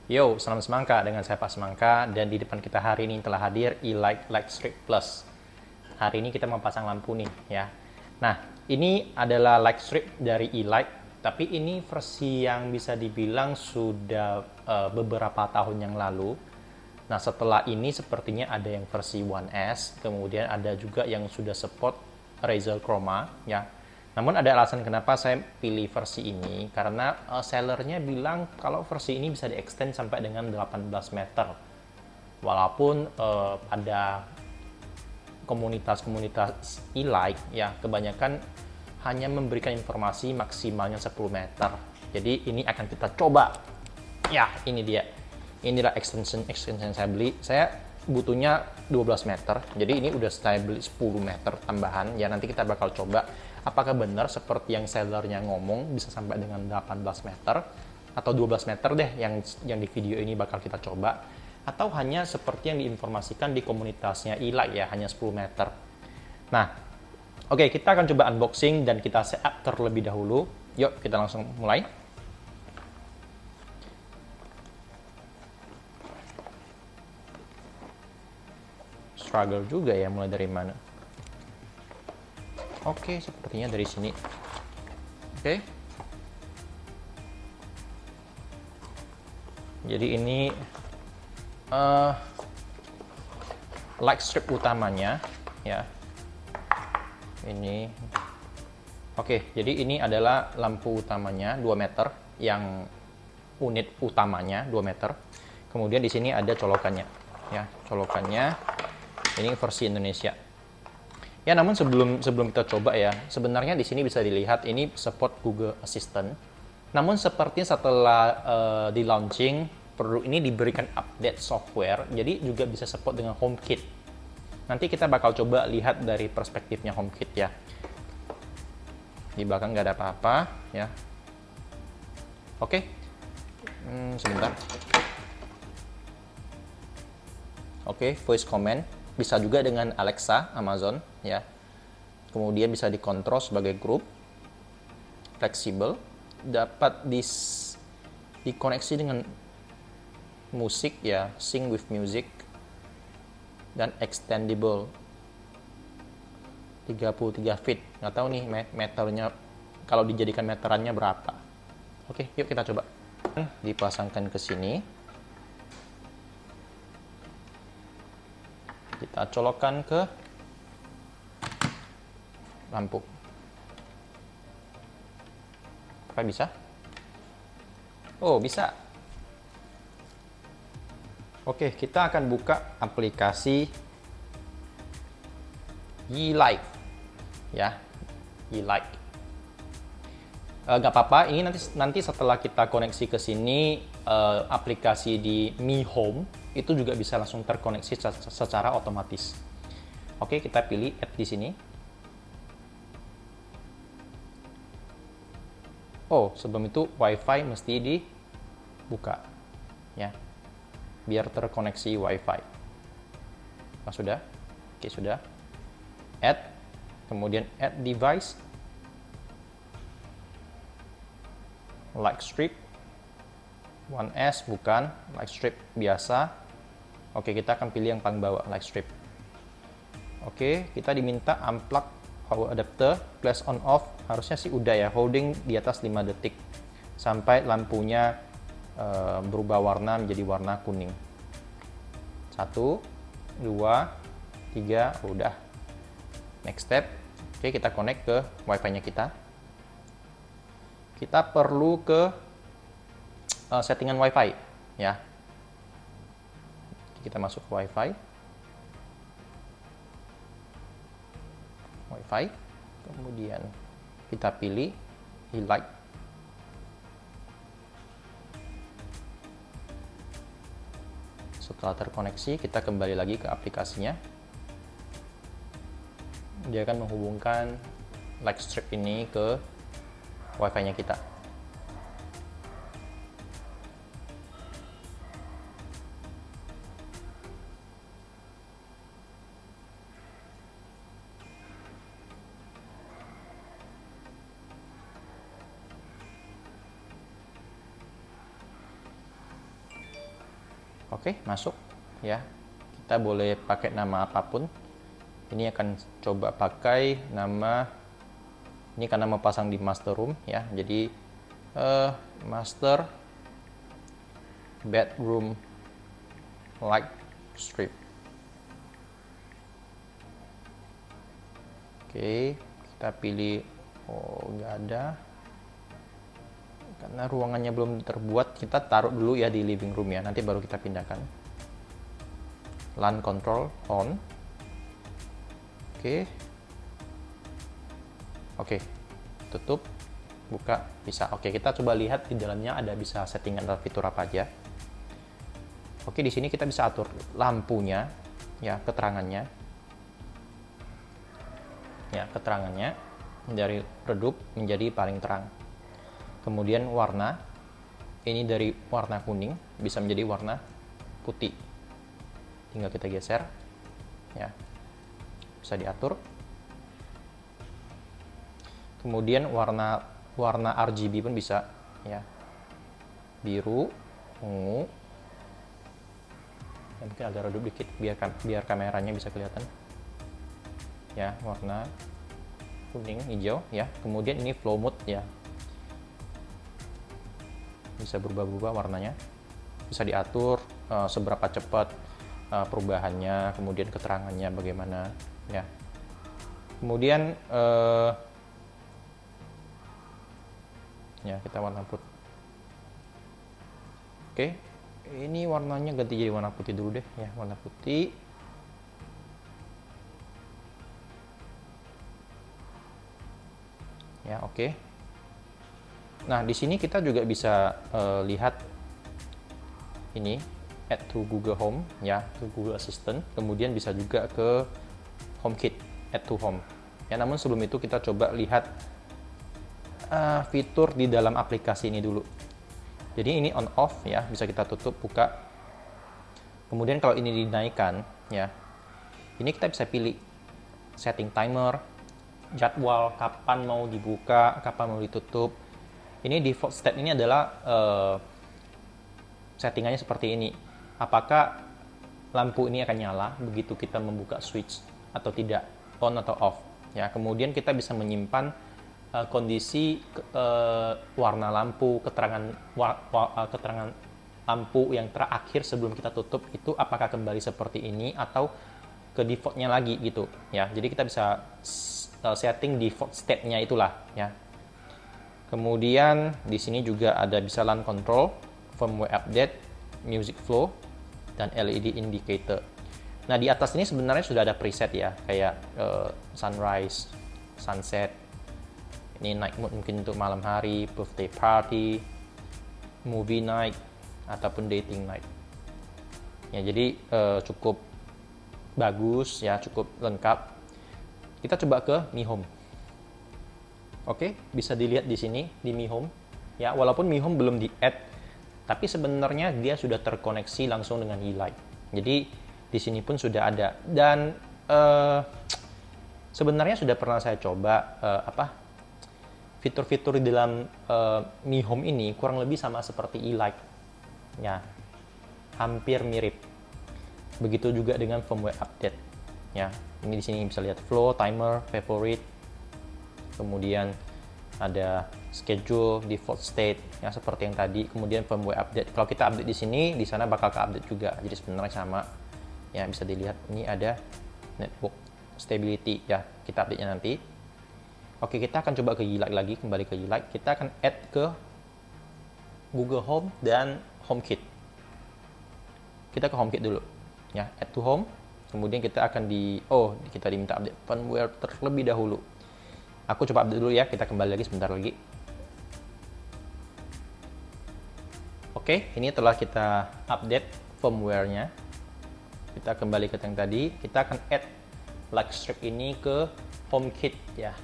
Yo, salam semangka dengan saya Pak Semangka dan di depan kita hari ini telah hadir e-light Lightstrip Plus. Hari ini kita mau pasang lampu nih ya. Nah, ini adalah Lightstrip dari e-light, tapi ini versi yang bisa dibilang sudah beberapa tahun yang lalu. Nah, setelah ini sepertinya ada yang versi One S, kemudian ada juga yang sudah support Razer Chroma ya. Namun ada alasan kenapa saya pilih versi ini, karena sellernya bilang kalau versi ini bisa di-extend sampai dengan 18 meter. Walaupun ada komunitas-komunitas e-light ya kebanyakan hanya memberikan informasi maksimalnya 10 meter. Jadi ini akan kita coba. Ya, ini dia. Inilah extension saya beli. Saya butuhnya 12 meter. Jadi ini udah saya beli 10 meter tambahan. Ya nanti kita bakal coba apakah benar seperti yang sellernya ngomong bisa sampai dengan 18 meter atau 12 meter deh yang di video ini bakal kita coba, atau hanya seperti yang diinformasikan di komunitasnya e-light ya, hanya 10 meter. Nah, oke, kita akan coba unboxing dan kita setup terlebih dahulu. Yuk, kita langsung mulai. Struggle juga ya mulai dari mana. Oke, sepertinya dari sini. Oke. Jadi ini light strip utamanya ya. Ini. Oke, jadi ini adalah lampu utamanya 2 meter yang unit utamanya 2 meter. Kemudian di sini ada colokannya ya. Colokannya ini versi Indonesia. Ya, namun sebelum kita coba ya, sebenarnya di sini bisa dilihat ini support Google Assistant. Namun sepertinya setelah di launching produk ini diberikan update software, jadi juga bisa support dengan HomeKit. Nanti kita bakal coba lihat dari perspektifnya HomeKit ya. Di belakang nggak ada apa-apa ya. Oke, sebentar. Oke, voice command. Bisa juga dengan Alexa, Amazon, ya. Kemudian bisa dikontrol sebagai grup, fleksibel, dapat dikoneksi dengan musik, ya, sync with music, dan extendable, 33 feet. Nggak tahu nih meternya, kalau dijadikan meterannya berapa. Oke, yuk kita coba. Dipasangkan ke sini. Kita colokkan ke lampu. Apa bisa? Oh, bisa. Oke, kita akan buka aplikasi e-light. Ya, e-light. Gak apa-apa, ini nanti setelah kita koneksi ke sini, aplikasi di Mi Home itu juga bisa langsung terkoneksi secara otomatis. Oke, kita pilih add di sini. Oh, sebelum itu WiFi mesti dibuka, ya, biar terkoneksi WiFi. Nah, sudah? Oke, sudah. Add, kemudian add device, Lightstrip, One S bukan, Lightstrip biasa. Oke, kita akan pilih yang paling bawah, Lightstrip. Oke, kita diminta unplug power adapter, flash on off, harusnya sih udah ya, holding di atas 5 detik sampai lampunya berubah warna menjadi warna kuning. 1, 2, 3, udah. Next step, oke, kita connect ke wifi-nya kita. Kita perlu ke settingan wifi ya. Kita masuk ke wifi. Kemudian kita pilih e-light. Setelah terkoneksi, kita kembali lagi ke aplikasinya. Dia akan menghubungkan Lightstrip ini ke wifi-nya kita. Oke, masuk ya. Kita boleh pakai nama apapun. Ini akan coba pakai nama, ini karena mau pasang di master room ya. Jadi master bedroom light strip. Oke, kita pilih, oh nggak ada. Karena ruangannya belum terbuat, kita taruh dulu ya di living room ya, nanti baru kita pindahkan. LAN control on. Oke. Oke. Tutup, buka, bisa. Oke, kita coba lihat di dalamnya ada bisa settingan atau fitur apa aja. Oke, di sini kita bisa atur lampunya ya, keterangannya. Ya, keterangannya dari redup menjadi paling terang. Kemudian warna, ini dari warna kuning bisa menjadi warna putih. Tinggal kita geser, ya, bisa diatur. Kemudian warna RGB pun bisa, ya, biru, ungu. Ya, mungkin agak redup dikit biar kameranya bisa kelihatan. Ya, warna kuning, hijau, ya. Kemudian ini flow mode ya. Bisa berubah-ubah warnanya, bisa diatur seberapa cepat perubahannya, kemudian keterangannya bagaimana ya. Kemudian ya, kita warna putih. Oke, ini warnanya ganti jadi warna putih dulu deh ya, warna putih. Ya, oke. Nah, di sini kita juga bisa lihat ini, add to Google Home ya, ke Google Assistant. Kemudian bisa juga ke HomeKit, add to Home. Ya, namun sebelum itu kita coba lihat fitur di dalam aplikasi ini dulu. Jadi ini on off ya, bisa kita tutup, buka. Kemudian kalau ini dinaikkan ya, ini kita bisa pilih setting timer, jadwal kapan mau dibuka, kapan mau ditutup. Ini default state ini adalah settingannya seperti ini. Apakah lampu ini akan nyala begitu kita membuka switch atau tidak, on atau off. Ya, kemudian kita bisa menyimpan kondisi warna lampu, keterangan lampu yang terakhir sebelum kita tutup itu apakah kembali seperti ini atau ke defaultnya lagi gitu. Ya, jadi kita bisa setting default state-nya itulah ya. Kemudian di sini juga ada bisa LAN control, firmware update, music flow, dan LED indicator. Nah, di atas ini sebenarnya sudah ada preset ya, kayak sunrise, sunset. Ini night mode mungkin untuk malam hari, birthday party, movie night, ataupun dating night. Ya, jadi cukup bagus ya, cukup lengkap. Kita coba ke Mi Home. Oke, bisa dilihat di sini di Mi Home. Ya, walaupun Mi Home belum di-add, tapi sebenarnya dia sudah terkoneksi langsung dengan Yeelight. Jadi di sini pun sudah ada. Dan sebenarnya sudah pernah saya coba fitur-fitur di dalam Mi Home ini kurang lebih sama seperti Yeelight. Ya, hampir mirip. Begitu juga dengan firmware update. Ya, ini di sini bisa lihat flow, timer, favorite. Kemudian ada schedule, default state, ya seperti yang tadi. Kemudian firmware update. Kalau kita update di sini, di sana bakal ke-update juga. Jadi sebenarnya sama. Ya, bisa dilihat ini ada network stability. Ya, kita update-nya nanti. Oke, kita akan coba ke Yeelight lagi, kembali ke Yeelight. Kita akan add ke Google Home dan HomeKit. Kita ke HomeKit dulu. Ya, add to Home. Kemudian kita akan kita diminta update firmware terlebih dahulu. Aku coba update dulu ya, kita kembali lagi sebentar lagi. Oke, ini telah kita update firmware-nya. Kita kembali ke yang tadi, kita akan add light strip ini ke HomeKit ya.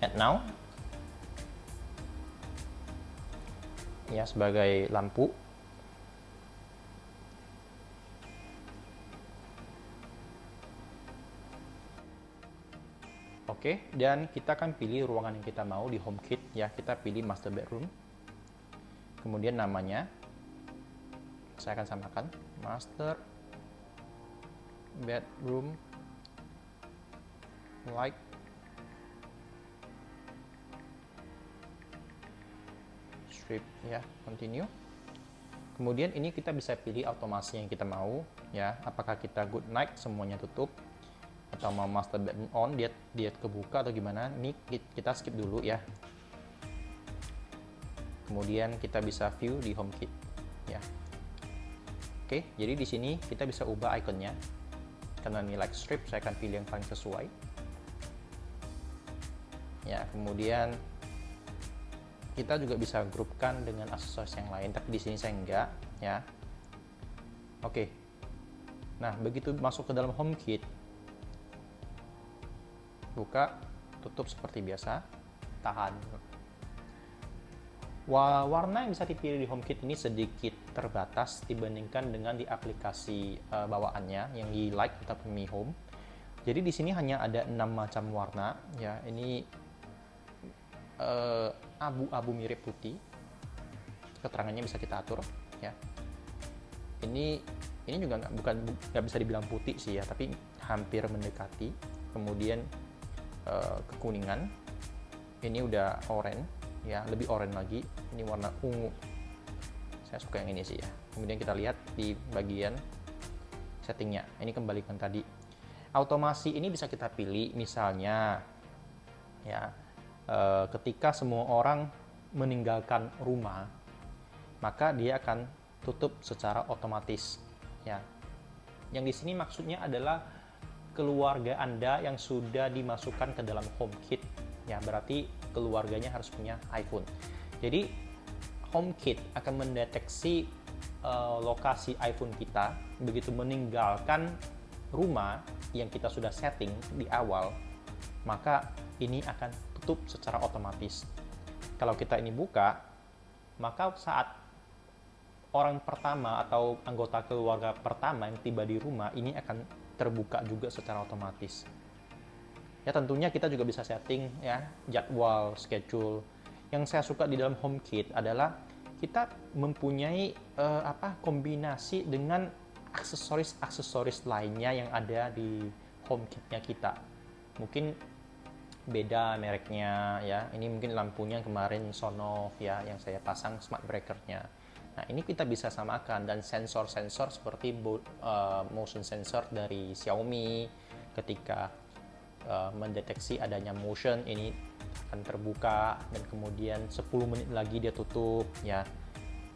Add now. Ya, sebagai lampu. Oke, dan kita akan pilih ruangan yang kita mau di HomeKit ya. Kita pilih master bedroom. Kemudian namanya saya akan samakan master bedroom light strip ya, continue. Kemudian ini kita bisa pilih automasi yang kita mau ya, apakah kita good night semuanya tutup atau mau master bedroom on dia kebuka atau gimana. Ini kita skip dulu ya. Kemudian kita bisa view di HomeKit ya. Oke, jadi di sini kita bisa ubah ikonnya. Karena ini light strip, saya akan pilih yang paling sesuai. Ya, kemudian kita juga bisa grupkan dengan aksesoris yang lain, tapi di sini saya enggak ya. Oke. Nah, begitu masuk ke dalam HomeKit, buka, tutup seperti biasa, tahan. Warna yang bisa dipilih di HomeKit ini sedikit terbatas dibandingkan dengan di aplikasi bawaannya yang di Light atau Mi Home. Jadi di sini hanya ada 6 macam warna ya. Ini abu-abu mirip putih. Keterangannya bisa kita atur ya. Ini juga nggak bisa dibilang putih sih ya, tapi hampir mendekati. Kemudian kekuningan. Ini udah oranye. Ya, lebih oranye lagi. Ini warna ungu. Saya suka yang ini sih ya. Kemudian kita lihat di bagian settingnya. Ini kembalikan tadi. Automasi ini bisa kita pilih, misalnya ya, ketika semua orang meninggalkan rumah, maka dia akan tutup secara otomatis. Ya, yang di sini maksudnya adalah keluarga Anda yang sudah dimasukkan ke dalam HomeKit. Ya, berarti keluarganya harus punya iPhone. Jadi HomeKit akan mendeteksi lokasi iPhone kita begitu meninggalkan rumah yang kita sudah setting di awal, maka ini akan tutup secara otomatis. Kalau kita ini buka, maka saat orang pertama atau anggota keluarga pertama yang tiba di rumah, ini akan terbuka juga secara otomatis. Ya, tentunya kita juga bisa setting ya jadwal, schedule. Yang saya suka di dalam HomeKit adalah kita mempunyai kombinasi dengan aksesoris lainnya yang ada di HomeKit-nya kita. Mungkin beda mereknya ya. Ini mungkin lampunya kemarin Sonoff ya yang saya pasang smart breaker-nya. Nah, ini kita bisa samakan, dan sensor-sensor seperti motion sensor dari Xiaomi ketika mendeteksi adanya motion ini akan terbuka, dan kemudian 10 menit lagi dia tutup ya.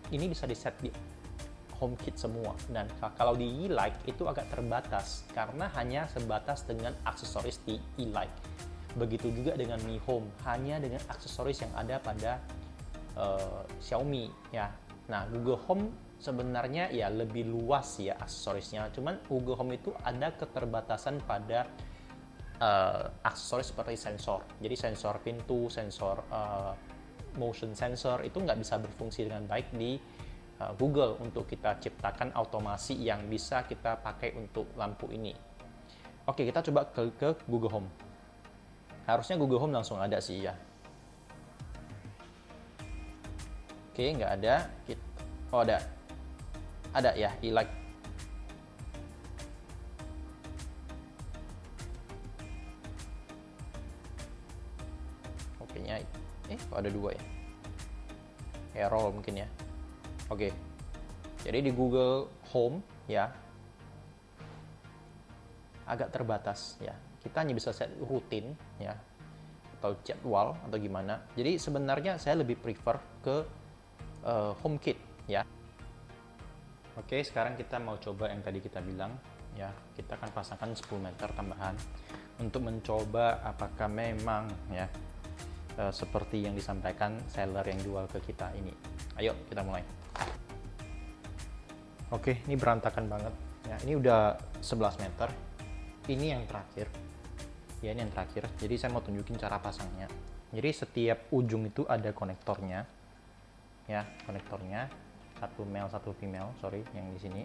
Ini bisa di set di HomeKit semua, dan kalau di E-Light itu agak terbatas karena hanya sebatas dengan aksesoris di E-Light. Begitu juga dengan Mi Home, hanya dengan aksesoris yang ada pada Xiaomi ya. Nah, Google Home sebenarnya ya lebih luas ya aksesorisnya, cuman Google Home itu ada keterbatasan pada aksesoris seperti sensor. Jadi sensor pintu, sensor motion sensor itu nggak bisa berfungsi dengan baik di Google untuk kita ciptakan automasi yang bisa kita pakai untuk lampu ini. Oke, kita coba ke Google Home. Harusnya Google Home langsung ada sih ya. Oke, nggak ada. Oh, ada. Ada ya, E-Light. Oke-nya, kok ada dua ya? Error mungkin ya. Oke. Jadi di Google Home ya, agak terbatas ya. Kita hanya bisa set rutin ya, atau jadwal atau gimana. Jadi sebenarnya saya lebih prefer ke HomeKit ya. Oke, sekarang kita mau coba yang tadi kita bilang ya. Kita akan pasangkan 10 meter tambahan untuk mencoba apakah memang ya seperti yang disampaikan seller yang jual ke kita ini. Ayo kita mulai. Oke, ini berantakan banget ya. Ini udah 11 meter. Ini yang terakhir ya, ini yang terakhir. Jadi saya mau tunjukin cara pasangnya. Jadi setiap ujung itu ada konektornya ya, konektornya satu male satu female, sorry yang di sini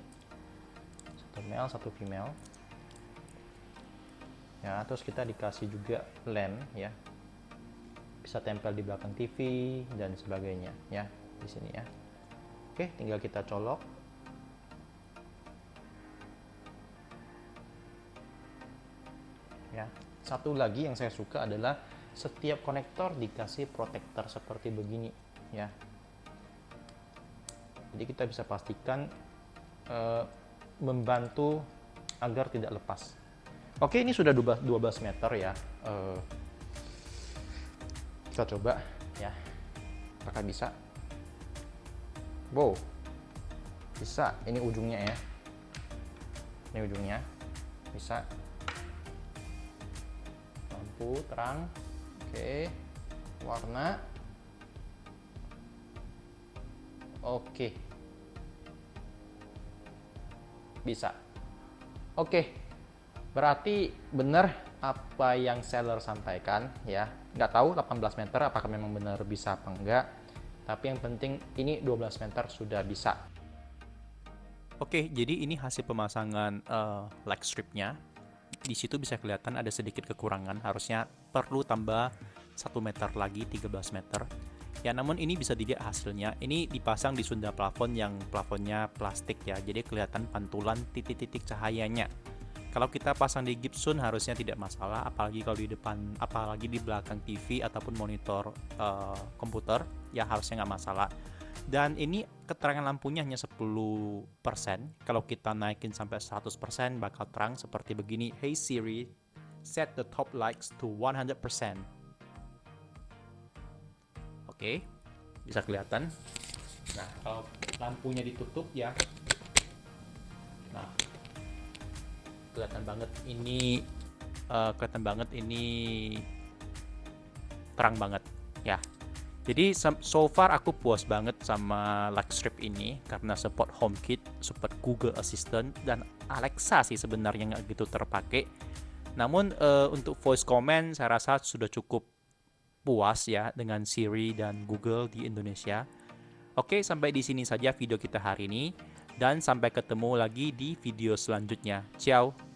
satu male satu female ya. Terus kita dikasih juga lem ya, bisa tempel di belakang TV dan sebagainya ya di sini ya. Oke, tinggal kita colok satu lagi yang saya suka adalah setiap konektor dikasih protektor seperti begini ya. Jadi kita bisa pastikan membantu agar tidak lepas. Oke, ini sudah 12 meter ya. Kita coba ya. Apakah bisa? Wow, bisa. Ini ujungnya ya. Ini ujungnya. Bisa. Lampu terang. Oke. Warna. Oke. Bisa. Oke. Berarti benar apa yang seller sampaikan ya. Nggak tahu 18 meter apakah memang benar bisa apa enggak. Tapi yang penting ini 12 meter sudah bisa. Oke, jadi ini hasil pemasangan leg stripnya. Di situ bisa kelihatan ada sedikit kekurangan. Harusnya perlu tambah 1 meter lagi, 13 meter. Ya, namun ini bisa dilihat hasilnya. Ini dipasang di sunda plafon yang plafonnya plastik ya. Jadi kelihatan pantulan titik-titik cahayanya. Kalau kita pasang di Gibson harusnya tidak masalah, apalagi kalau di depan, apalagi di belakang TV ataupun monitor komputer, ya harusnya nggak masalah. Dan ini keterangan lampunya hanya 10%. Kalau kita naikin sampai 100% bakal terang seperti begini. Hey Siri, set the top lights to 100%. Oke, bisa kelihatan. Nah, kalau lampunya ditutup ya. Nah, kelihatan banget ini terang banget ya. Jadi so far aku puas banget sama leg strip ini karena support HomeKit, support Google Assistant, dan Alexa sih sebenarnya nggak gitu terpakai. Namun untuk voice command saya rasa sudah cukup puas ya dengan Siri dan Google di Indonesia. Oke, sampai di sini saja video kita hari ini. Dan sampai ketemu lagi di video selanjutnya. Ciao!